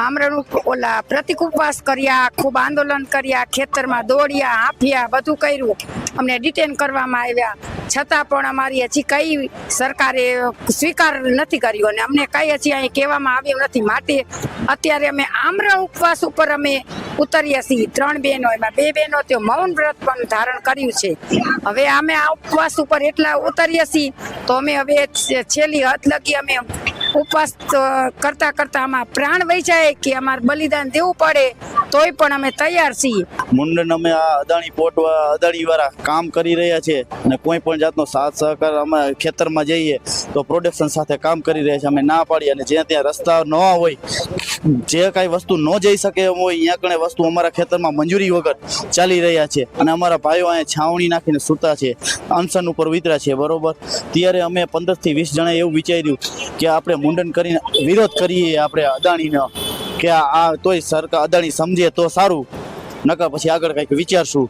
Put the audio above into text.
આમરણ ઓલા પ્રતિક ઉપવાસ કર્યા, ખૂબ આંદોલન કર્યા, ખેતરમાં દોડ્યા, હાંફ્યા, બધું કર્યું. અમને ડિટેન કરવામાં આવ્યા, છતાં પણ અમારી હજી કઈ સરકારે સ્વીકાર નથી કર્યો અને અમને કઈ હજી અહીં કહેવામાં આવ્યું નથી. માટે અત્યારે અમે આમરણ ઉપવાસ ઉપર અમે ઉતરીએ છીએ. 3 બહેનો, એમાં 2 બહેનો તો મૌન વ્રત પણ ધારણ કર્યું છે. હવે અમે આ ઉપવાસ ઉપર એટલા ઉતરીએ છીએ તો અમે હવે છેલ્લી હદ લગી અમે ઉપવાસ કરતા કરતા આમાં પ્રાણ વહી જાય કે અમારે બલિદાન દેવું પડે તોય પણ અમે તૈયાર છીએ. મુંડન અમે આ અદાણી પોર્ટ અદાણી વાળા કામ કરી રહ્યા છે અને કોઈ પણ જાતનો સાથ સહકાર અમે ખેતરમાં જઈએ તો પ્રોડક્શન સાથે કામ કરી રહ્યા છે. અમે ના પાડીએ અને જ્યાં ત્યાં રસ્તા ન હોય, જે કાંઈ વસ્તુ ન જઈ શકે એમ હોય, અહીંયા કણે વસ્તુ અમારા ખેતરમાં મંજૂરી વગર ચાલી રહ્યા છે અને અમારા ભાઈઓ અહીંયા છાવણી નાખીને સૂતા છે, અનશન ઉપર વિતરા છે. બરોબર, ત્યારે અમે 15 થી 20 જણા એવું વિચાર્યું કે આપણે મુંડન કરીને વિરોધ કરીએ આપણે અદાણીનો, કે આ તોય સરકાર અદાણી સમજે તો સારું, નકર પછી આગળ કંઈક વિચારશું.